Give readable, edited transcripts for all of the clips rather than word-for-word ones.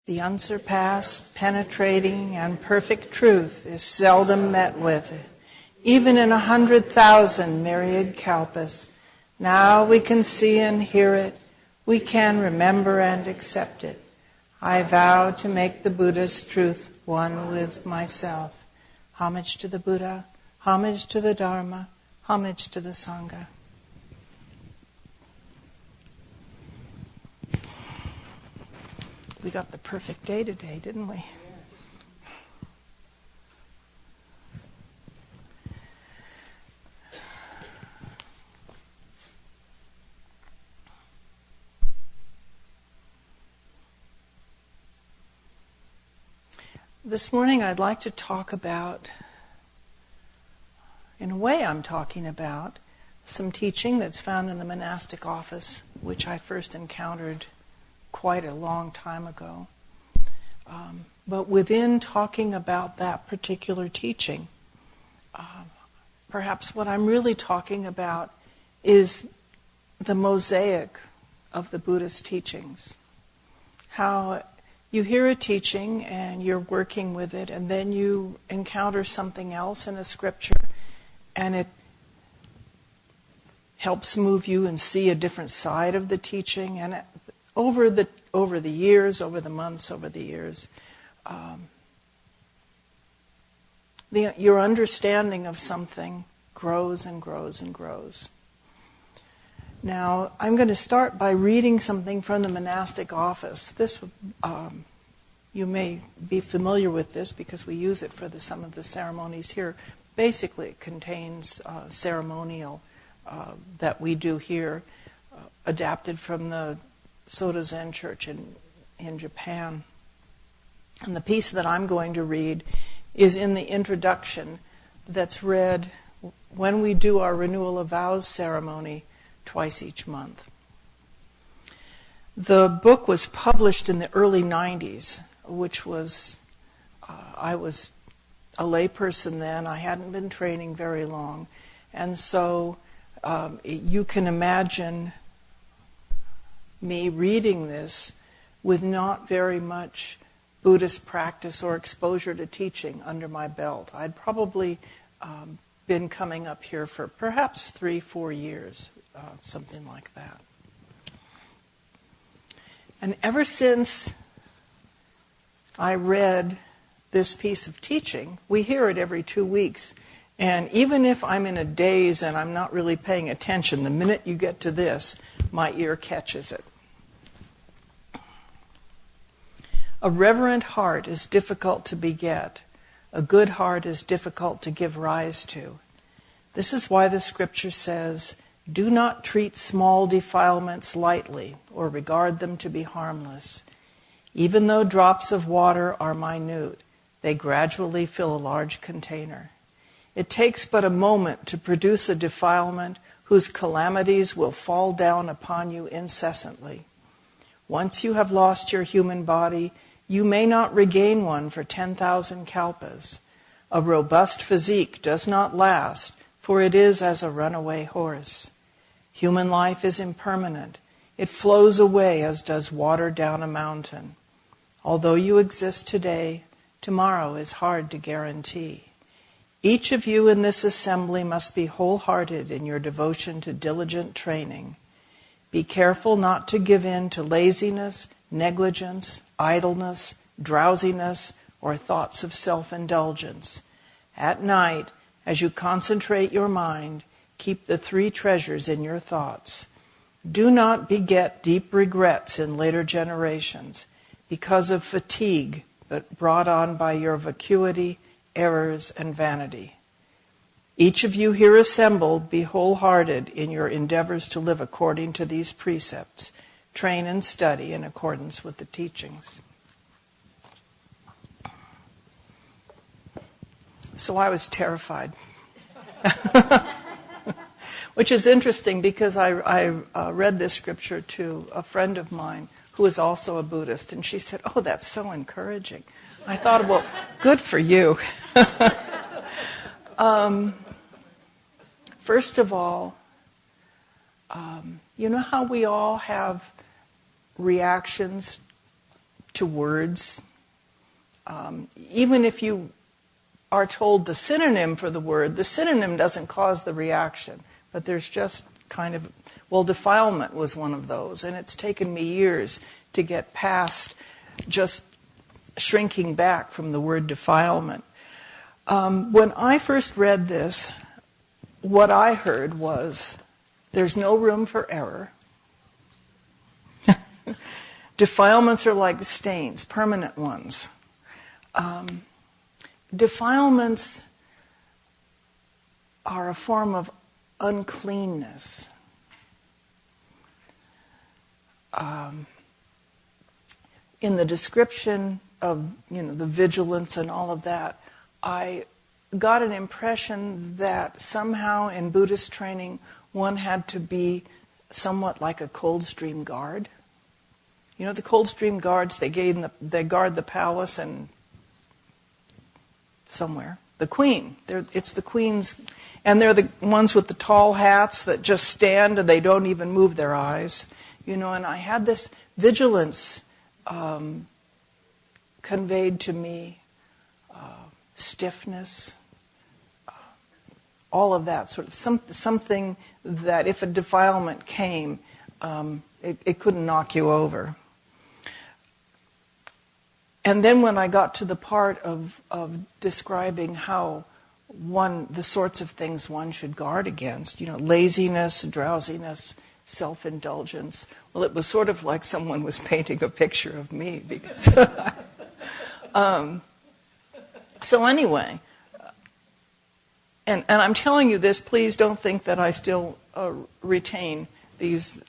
The unsurpassed, penetrating, and perfect truth is seldom met with, even in 100,000 myriad kalpas. Now we can see and hear it. We can remember and accept it. I vow to make the Buddha's truth one with myself. Homage to the Buddha, homage to the Dharma, homage to the Sangha. We got the perfect day today, didn't we? This morning I'd like to talk about, in a way I'm talking about, some teaching that's found in the monastic office, which I first encountered quite a long time ago. But within talking about that particular teaching, perhaps what I'm really talking about is the mosaic of the Buddhist teachings. How you hear a teaching and you're working with it, and then you encounter something else in a scripture, and it helps move you and see a different side of the teaching. And over the years, over the months, over the years, your understanding of something grows and grows and grows. Now, I'm going to start by reading something from the monastic office. This, you may be familiar with this because we use it for some of the ceremonies here. Basically, it contains ceremonial that we do here, adapted from the Soto Zen Church in Japan. And the piece that I'm going to read is in the introduction that's read when we do our renewal of vows ceremony twice each month. The book was published in the early 90s, which was, I was a layperson then. I hadn't been training very long. And so you can imagine me reading this with not very much Buddhist practice or exposure to teaching under my belt. I'd probably been coming up here for perhaps 3-4 years, something like that. And ever since I read this piece of teaching, we hear it every 2 weeks. And even if I'm in a daze and I'm not really paying attention, the minute you get to this, my ear catches it. A reverent heart is difficult to beget. A good heart is difficult to give rise to. This is why the scripture says, "Do not treat small defilements lightly or regard them to be harmless. Even though drops of water are minute, they gradually fill a large container. It takes but a moment to produce a defilement whose calamities will fall down upon you incessantly. Once you have lost your human body, you may not regain one for 10,000 kalpas. A robust physique does not last, for it is as a runaway horse. Human life is impermanent. It flows away as does water down a mountain. Although you exist today, tomorrow is hard to guarantee. Each of you in this assembly must be wholehearted in your devotion to diligent training. Be careful not to give in to laziness, negligence, idleness, drowsiness, or thoughts of self-indulgence. At night, as you concentrate your mind, keep the 3 treasures in your thoughts. Do not beget deep regrets in later generations because of fatigue brought on by your vacuity, errors, and vanity. Each of you here assembled, be wholehearted in your endeavors to live according to these precepts. Train and study in accordance with the teachings." So I was terrified. Which is interesting because I read this scripture to a friend of mine who is also a Buddhist, and she said, "Oh, that's so encouraging." I thought, well, good for you. First of all, you know how we all have reactions to words. Even if you are told the synonym for the word, the synonym doesn't cause the reaction. But there's just kind of, defilement was one of those. And it's taken me years to get past just shrinking back from the word defilement. When I first read this, what I heard was, there's no room for error. Defilements are like stains, permanent ones. Defilements are a form of uncleanness. In the description of the vigilance and all of that, I got an impression that somehow in Buddhist training one had to be somewhat like a Coldstream guard. The Coldstream guards, they guard the palace and somewhere. The queen. It's the queen's, and they're the ones with the tall hats that just stand and they don't even move their eyes. And I had this vigilance conveyed to me, stiffness, all of that sort of something that if a defilement came, it couldn't knock you over. And then when I got to the part of describing how the sorts of things one should guard against, laziness, drowsiness, self-indulgence, well, it was sort of like someone was painting a picture of me. Because so anyway, and I'm telling you this, please don't think that I still retain these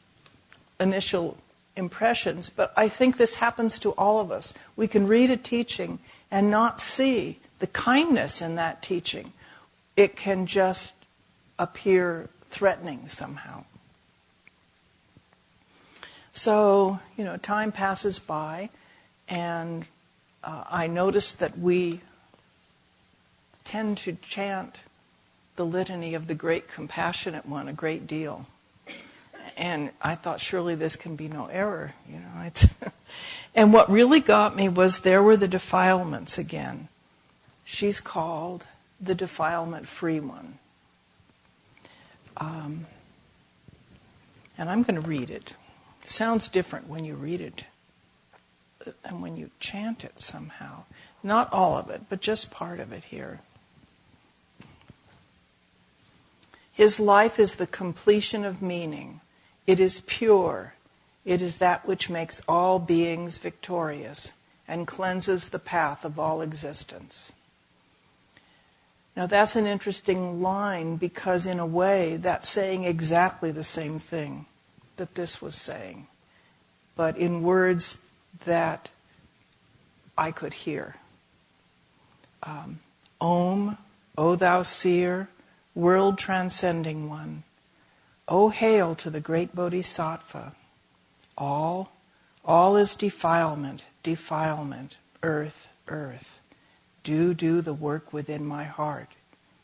initial impressions, but I think this happens to all of us. We can read a teaching and not see the kindness in that teaching. It can just appear threatening somehow. So, time passes by, and I notice that we tend to chant the litany of the great compassionate one a great deal. And I thought, surely this can be no error, And what really got me was there were the defilements again. She's called the defilement-free one. And I'm going to read it. It sounds different when you read it and when you chant it somehow. Not all of it, but just part of it here. His life is the completion of meaning. It is pure. It is that which makes all beings victorious and cleanses the path of all existence. Now that's an interesting line because in a way that's saying exactly the same thing that this was saying, but in words that I could hear. Om, O thou seer, world transcending one. O hail to the great Bodhisattva. All is defilement, defilement, earth, earth. Do the work within my heart.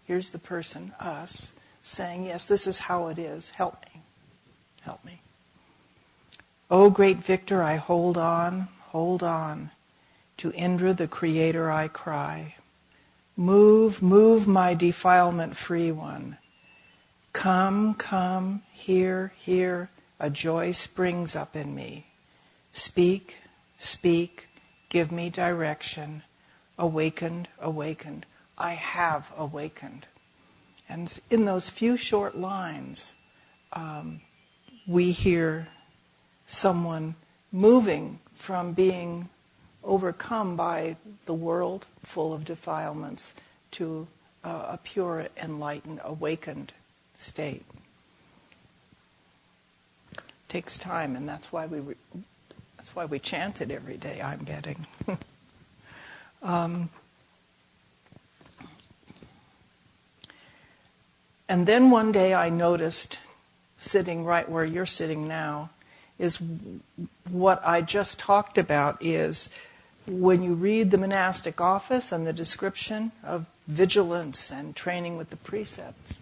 Here's the person, us, saying, yes, this is how it is. Help me. Help me. O great victor, I hold on. To Indra, the creator, I cry. Move my defilement-free one. Come, here, a joy springs up in me. Speak, give me direction. Awakened, I have awakened. And in those few short lines, we hear someone moving from being overcome by the world full of defilements to a pure, enlightened, awakened state. It takes time, and that's why we chant it every day, I'm betting. And then one day I noticed, sitting right where you're sitting now, is what I just talked about is when you read the monastic office and the description of vigilance and training with the precepts,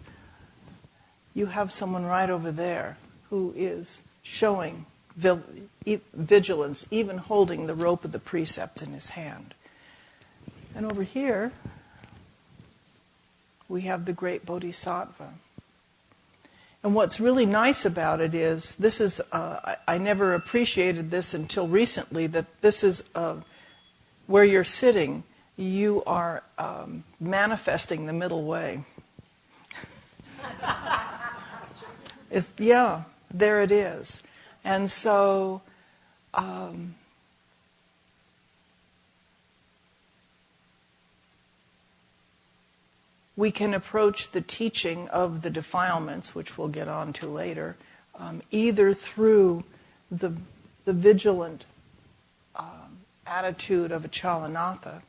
you have someone right over there who is showing vigilance, even holding the rope of the precept in his hand. And over here, we have the great Bodhisattva. And what's really nice about it is, this is, I never appreciated this until recently, that this is where you're sitting, you are manifesting the middle way. Yeah, there it is. And so, we can approach the teaching of the defilements, which we'll get on to later, either through the vigilant attitude of a Chalanatha,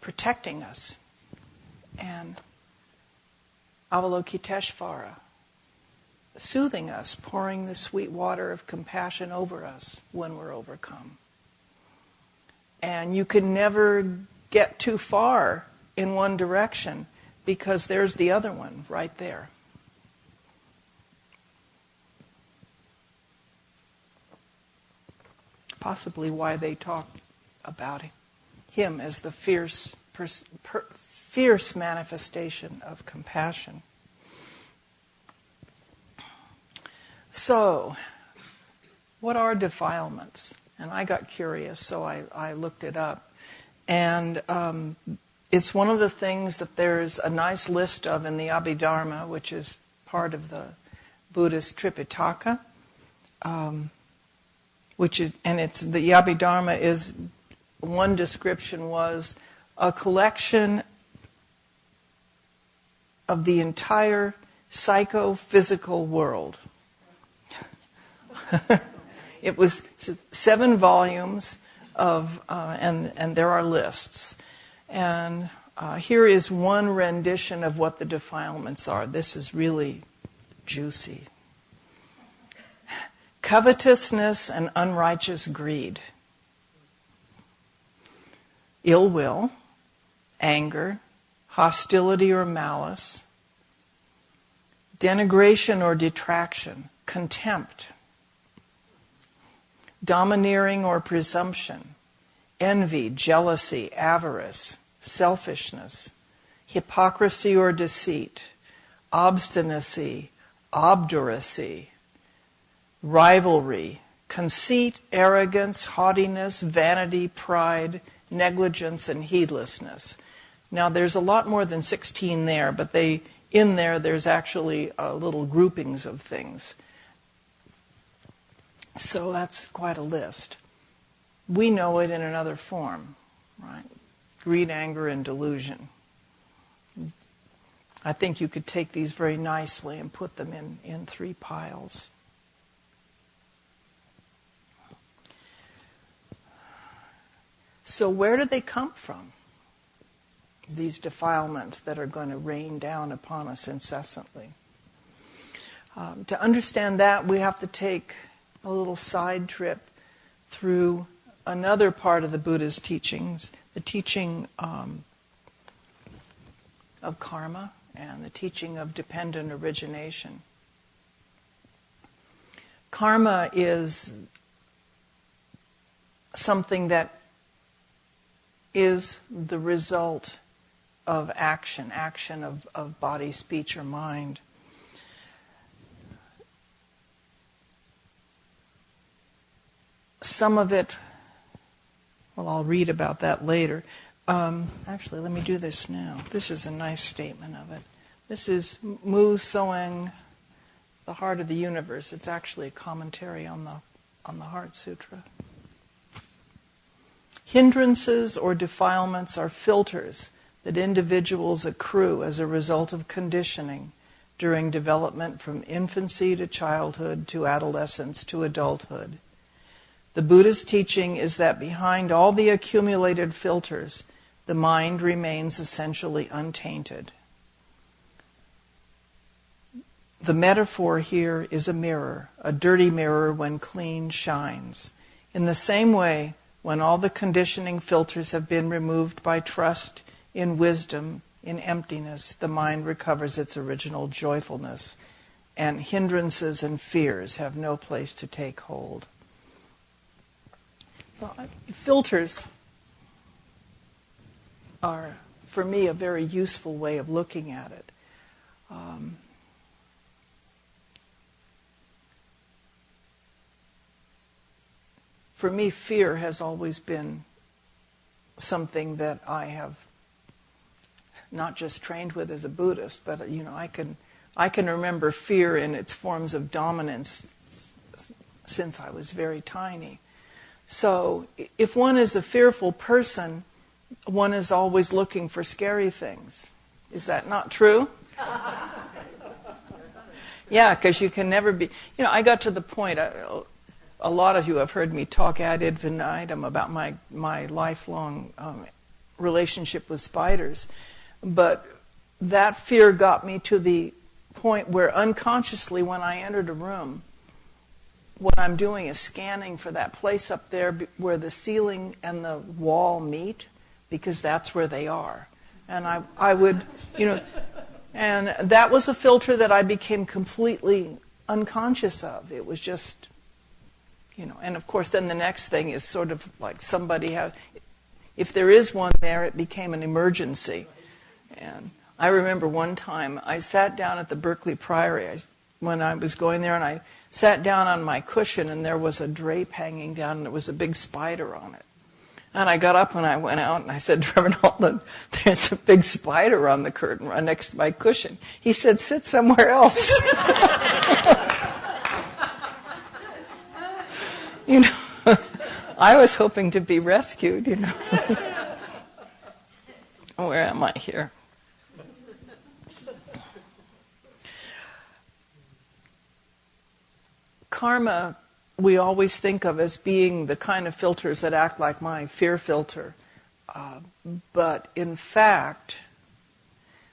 protecting us, and Avalokiteshvara, soothing us, pouring the sweet water of compassion over us when we're overcome. And you can never get too far in one direction, because there's the other one right there. Possibly why they talk about him as the fierce manifestation of compassion. So, what are defilements? And I got curious, so I looked it up. And it's one of the things that there's a nice list of in the Abbey Dharma, which is part of the Buddhist Tripitaka. The Abbey Dharma is, one description was a collection of the entire psychophysical world. It was 7 volumes of, and there are lists. And here is one rendition of what the defilements are. This is really juicy. Covetousness and unrighteous greed. Ill will, anger, hostility or malice, denigration or detraction, contempt, domineering or presumption, envy, jealousy, avarice, selfishness, hypocrisy or deceit, obstinacy, obduracy, rivalry, conceit, arrogance, haughtiness, vanity, pride, negligence, and heedlessness. Now, there's a lot more than 16 there, but there's actually little groupings of things. So that's quite a list. We know it in another form, right? Greed, anger, and delusion. I think you could take these very nicely and put them in 3 piles. So where do they come from? These defilements that are going to rain down upon us incessantly. To understand that, we have to take a little side trip through another part of the Buddha's teachings, the teaching of karma and the teaching of dependent origination. Karma is something that is the result of action of body, speech, or mind. Some of it, well, I'll read about that later. Actually, let me do this now. This is a nice statement of it. This is Mu Soeng, The Heart of the Universe. It's actually a commentary on the Heart Sutra. Hindrances or defilements are filters that individuals accrue as a result of conditioning during development from infancy to childhood to adolescence to adulthood. The Buddha's teaching is that behind all the accumulated filters, the mind remains essentially untainted. The metaphor here is a mirror. A dirty mirror, when clean, shines. In the same way, when all the conditioning filters have been removed by trust in wisdom, in emptiness, the mind recovers its original joyfulness and hindrances and fears have no place to take hold. So filters are, for me, a very useful way of looking at it. For me, fear has always been something that I have not just trained with as a Buddhist, but I can remember fear in its forms of dominance since I was very tiny. So if one is a fearful person, one is always looking for scary things. Is that not true? Yeah, because you can never be... I got to the point... A lot of you have heard me talk ad infinitum about my lifelong relationship with spiders. But that fear got me to the point where unconsciously when I entered a room, what I'm doing is scanning for that place up there where the ceiling and the wall meet, because that's where they are. And I would, and that was a filter that I became completely unconscious of. It was just... and of course then the next thing is sort of like if there is one there, it became an emergency. And I remember one time I sat down at the Berkeley Priory when I was going there, and I sat down on my cushion and there was a drape hanging down and there was a big spider on it. And I got up and I went out and I said to Reverend Holden, there's a big spider on the curtain right next to my cushion. He said, sit somewhere else. I was hoping to be rescued, Where am I here? Karma, we always think of as being the kind of filters that act like my fear filter. But in fact,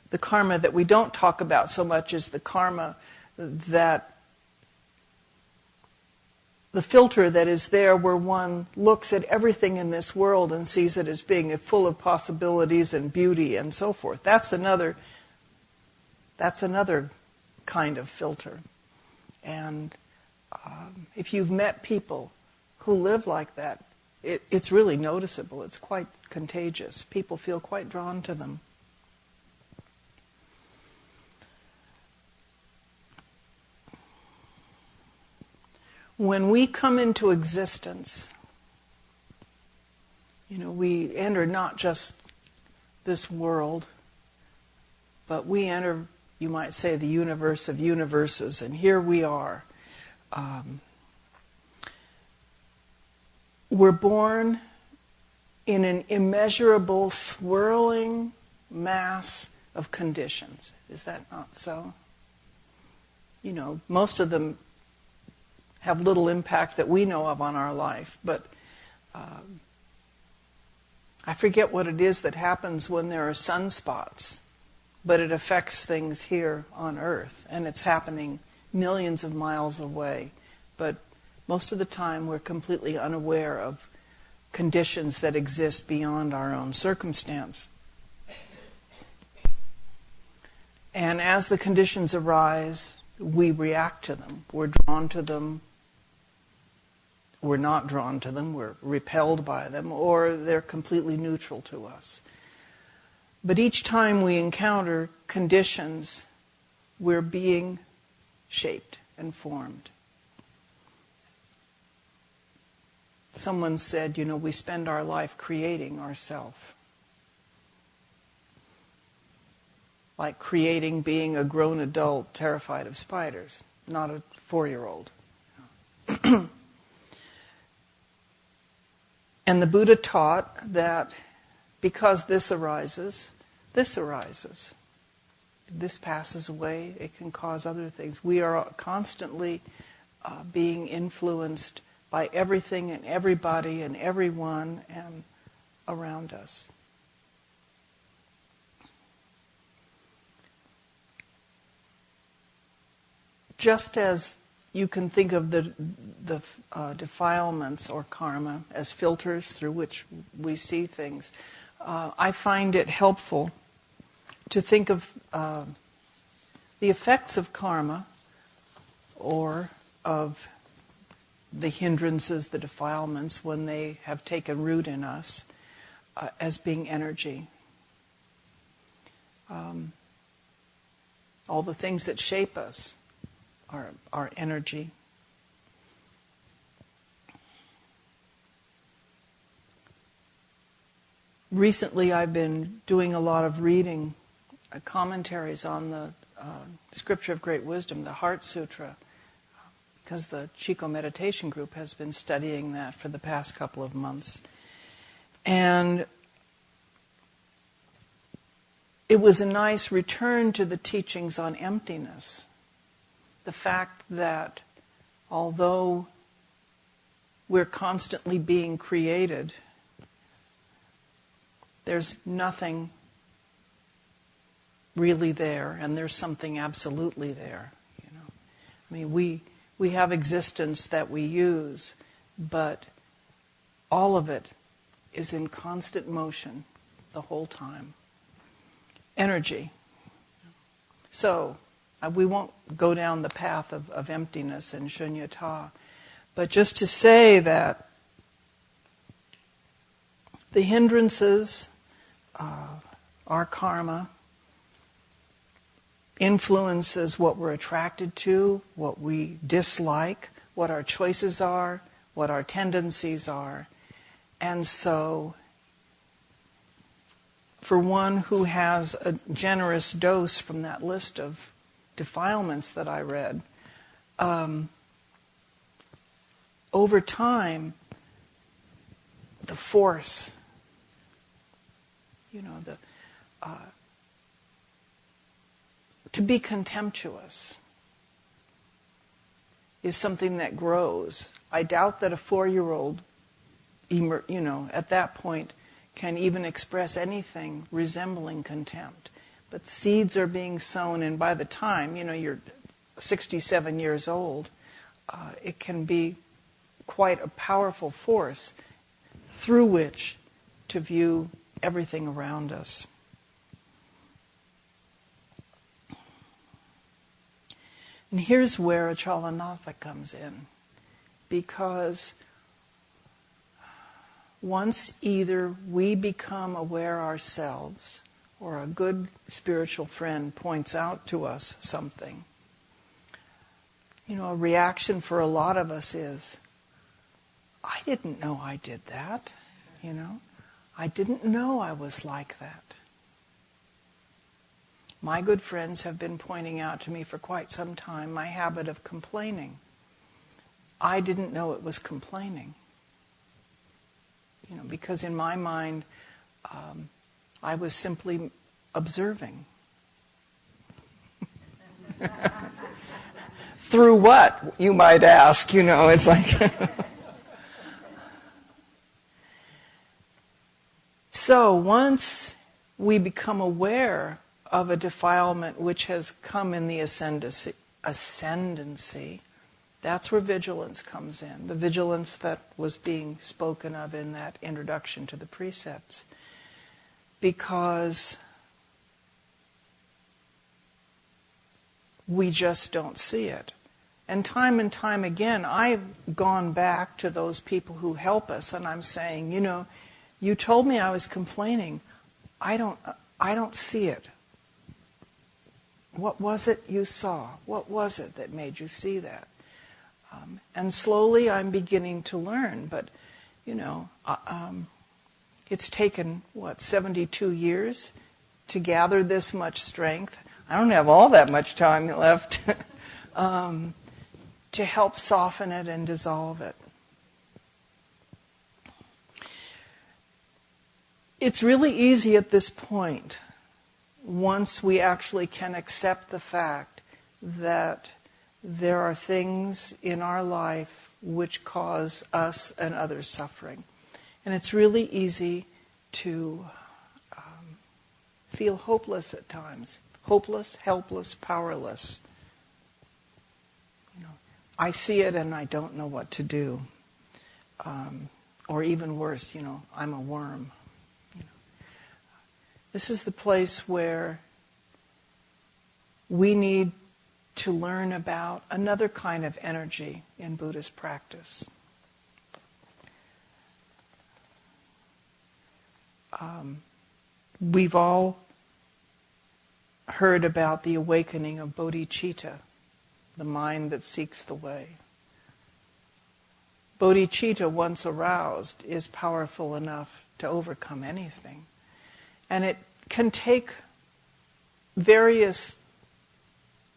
the karma that we don't talk about so much is the karma that the filter that is there where one looks at everything in this world and sees it as being full of possibilities and beauty and so forth. That's another kind of filter. And if you've met people who live like that, it's really noticeable. It's quite contagious. People feel quite drawn to them. When we come into existence, we enter not just this world, but we enter, you might say, the universe of universes, and here we are. We're born in an immeasurable, swirling mass of conditions. Is that not so? Most of them have little impact that we know of on our life, but I forget what it is that happens when there are sunspots, but it affects things here on Earth, and it's happening millions of miles away. But most of the time we're completely unaware of conditions that exist beyond our own circumstance. And as the conditions arise, we react to them. We're drawn to them. We're not drawn to them. We're repelled by them, or they're completely neutral to us. But each time we encounter conditions, we're being shaped and formed. Someone said, we spend our life creating ourselves. Like creating being a grown adult terrified of spiders, not a 4-year-old. And the Buddha taught that because this arises, this arises. This passes away, it can cause other things. We are constantly being influenced by everything and everybody and everyone and around us. Just as you can think of the defilements or karma as filters through which we see things, I find it helpful to think of the effects of karma or of the hindrances, the defilements, when they have taken root in us, as being energy. All the things that shape us are energy. Recently I've been doing a lot of reading commentaries on the Scripture of Great Wisdom, the Heart Sutra, because the Chico Meditation Group has been studying that for the past couple of months. And it was a nice return to the teachings on emptiness. The fact that although we're constantly being created, there's nothing really there, and there's something absolutely there. You know, I mean, we have existence that we use, but all of it is in constant motion the whole time. Energy. So, we won't go down the path of emptiness and shunyata, but just to say that the hindrances, our karma, influences what we're attracted to, what we dislike, what our choices are, what our tendencies are. And so, for one who has a generous dose from that list of defilements that I read, over time, the force, to be contemptuous is something that grows. I doubt that a 4-year-old, at that point, can even express anything resembling contempt. But seeds are being sown, and by the time, you're 67 years old, it can be quite a powerful force through which to view everything around us. And here's where Achalanatha comes in, because once either we become aware ourselves or a good spiritual friend points out to us something, a reaction for a lot of us is, I didn't know I did that, I didn't know I was like that. My good friends have been pointing out to me for quite some time my habit of complaining. I didn't know it was complaining. Because in my mind, I was simply observing. Through what, you might ask, it's like... So once we become aware of a defilement which has come in the ascendancy, that's where vigilance comes in. The vigilance that was being spoken of in that introduction to the precepts. Because we just don't see it. And time again, I've gone back to those people who help us, and I'm saying, you told me I was complaining. I don't see it. What was it you saw? What was it that made you see that? And slowly I'm beginning to learn, but, it's taken, 72 years to gather this much strength. I don't have all that much time left to help soften it and dissolve it. It's really easy at this point, once we actually can accept the fact that there are things in our life which cause us and others suffering. And it's really easy to feel hopeless at times. Hopeless, helpless, powerless. I see it and I don't know what to do. Or even worse, I'm a worm. This is the place where we need to learn about another kind of energy in Buddhist practice. We've all heard about the awakening of bodhicitta, the mind that seeks the way. Bodhicitta, once aroused, is powerful enough to overcome anything. And it can take various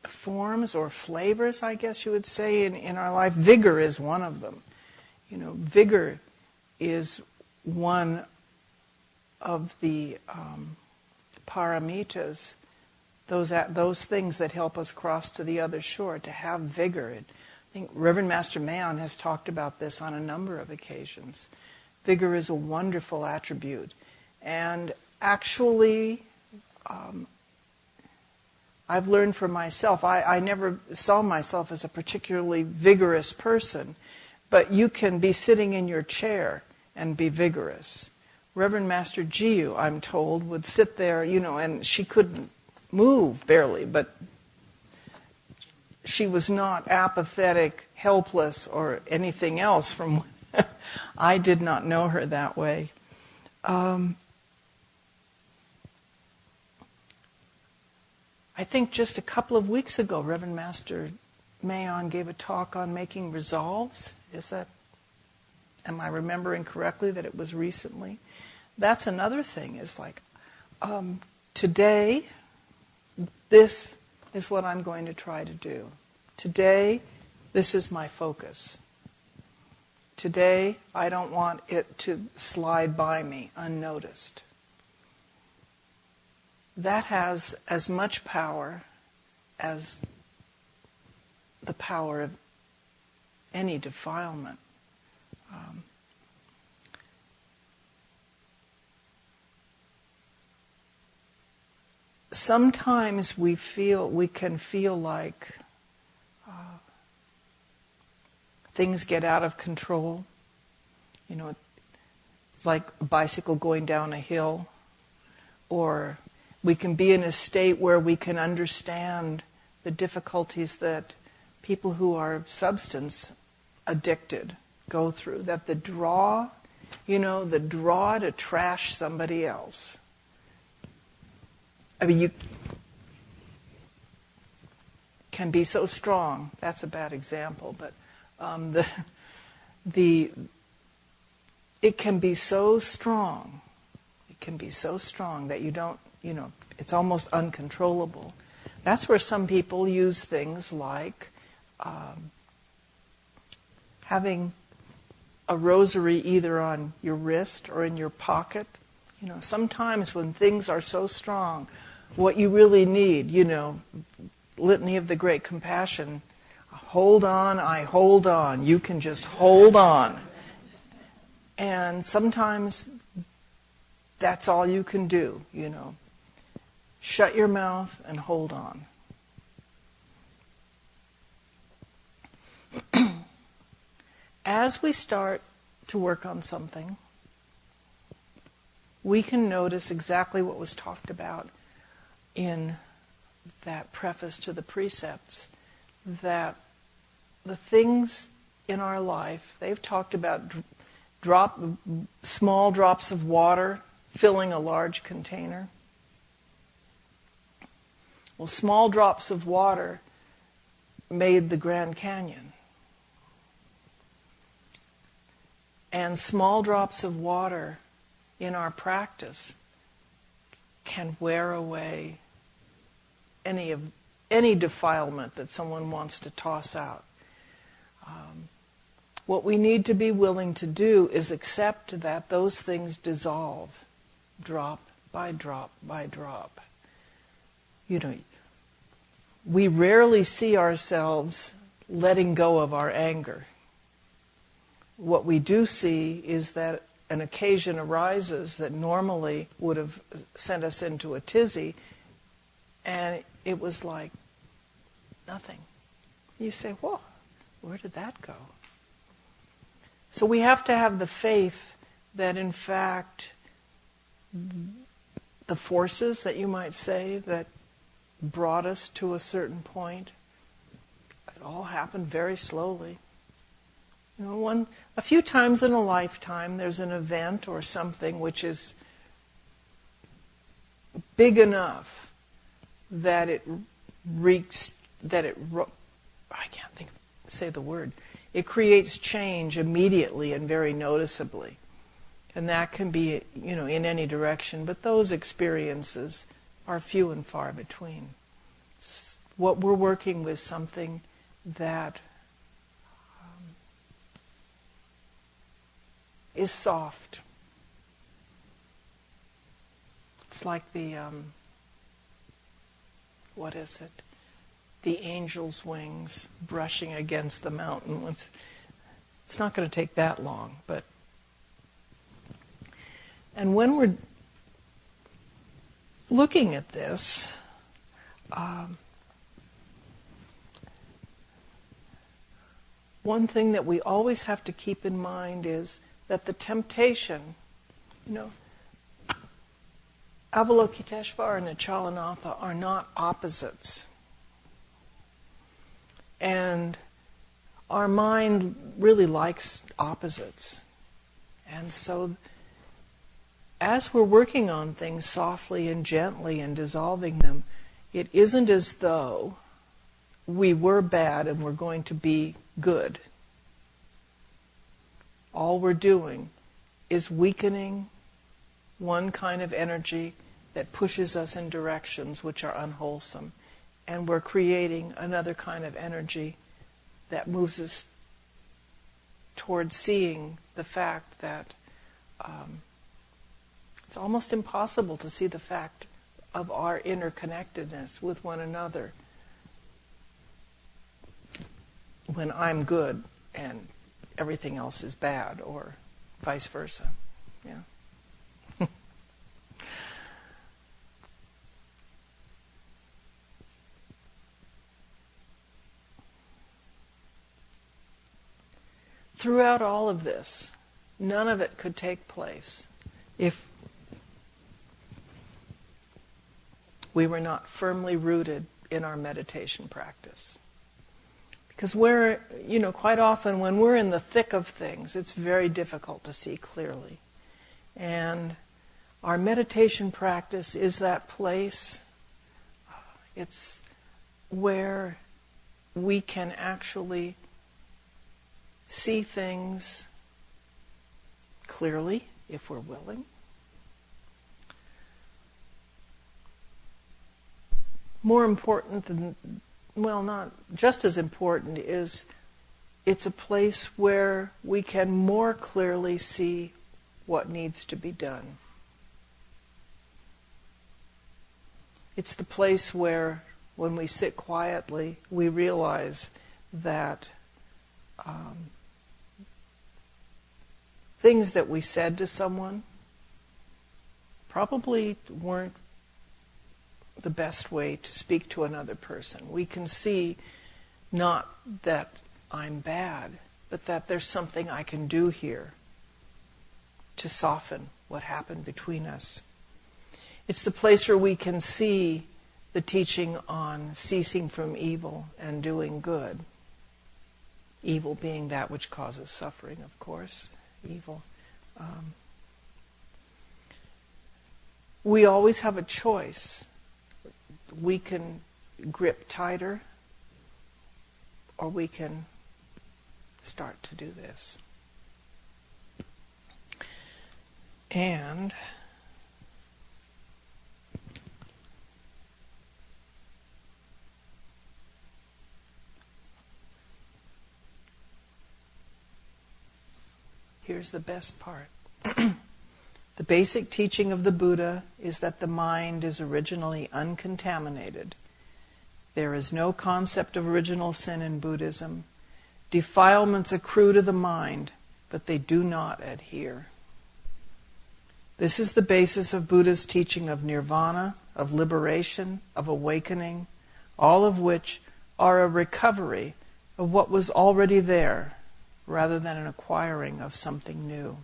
forms or flavors, I guess you would say, in our life. Vigor is one of them. Vigor is one of the paramitas, those things that help us cross to the other shore, to have vigor. I think Reverend Master Mayon has talked about this on a number of occasions. Vigor is a wonderful attribute. And actually, I've learned for myself, I never saw myself as a particularly vigorous person, but you can be sitting in your chair and be vigorous. Reverend Master Jiyu, I'm told, would sit there, and she couldn't move barely, but she was not apathetic, helpless, or anything else from I did not know her that way. I think just a couple of weeks ago, Reverend Master Mayon gave a talk on making resolves. Am I remembering correctly that it was recently? That's another thing, is like, today, this is what I'm going to try to do. Today, this is my focus. Today, I don't want it to slide by me unnoticed. That has as much power as the power of any defilement. Sometimes we can feel like things get out of control. It's like a bicycle going down a hill. Or we can be in a state where we can understand the difficulties that people who are substance addicted go through. That the draw to trash somebody else. You can be so strong. That's a bad example, but it can be so strong. It can be so strong that you don't, it's almost uncontrollable. That's where some people use things like having a rosary either on your wrist or in your pocket. Sometimes when things are so strong, what you really need, Litany of the Great Compassion, hold on, I hold on. You can just hold on. And sometimes that's all you can do, Shut your mouth and hold on. As we start to work on something, we can notice exactly what was talked about in that preface to the precepts, that the things in our life, they've talked about small drops of water filling a large container. Well, small drops of water made the Grand Canyon. And small drops of water in our practice can wear away any defilement that someone wants to toss out. What we need to be willing to do is accept that those things dissolve, drop by drop by drop. We rarely see ourselves letting go of our anger. What we do see is that an occasion arises that normally would have sent us into a tizzy, and it was like nothing. You say, whoa, where did that go? So we have to have the faith that, in fact, the forces that you might say that brought us to a certain point It all happened very slowly. A few times in a lifetime there's an event or something which is big enough that it wreaks, I can't say the word. It creates change immediately and very noticeably. And that can be, in any direction, but those experiences are few and far between. What we're working with, something that is soft. It's like the, what is it? The angel's wings brushing against the mountain. It's not going to take that long, but... And when we're looking at this, one thing that we always have to keep in mind is that the temptation, Avalokiteshvara and Achalanatha are not opposites. And our mind really likes opposites. And so as we're working on things softly and gently and dissolving them, it isn't as though we were bad and we're going to be good. All we're doing is weakening one kind of energy that pushes us in directions which are unwholesome. And we're creating another kind of energy that moves us towards seeing the fact that it's almost impossible to see the fact of our interconnectedness with one another when I'm good and everything else is bad, or vice versa. Yeah. Throughout all of this, none of it could take place if we were not firmly rooted in our meditation practice. Because quite often when we're in the thick of things, it's very difficult to see clearly. And our meditation practice is that place. It's where we can actually see things clearly, if we're willing. More important than, not just as important, is it's a place where we can more clearly see what needs to be done. It's the place where, when we sit quietly, we realize that things that we said to someone probably weren't the best way to speak to another person. We can see not that I'm bad, but that there's something I can do here to soften what happened between us. It's the place where we can see the teaching on ceasing from evil and doing good. Evil being that which causes suffering, of course. Evil. We always have a choice. We can grip tighter, or we can start to do this. And here's the best part. The basic teaching of the Buddha is that the mind is originally uncontaminated. There is no concept of original sin in Buddhism. Defilements accrue to the mind, but they do not adhere. This is the basis of Buddha's teaching of nirvana, of liberation, of awakening, all of which are a recovery of what was already there, rather than an acquiring of something new.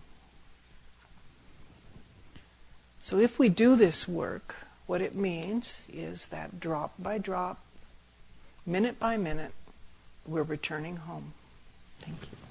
So if we do this work, what it means is that drop by drop, minute by minute, we're returning home. Thank you.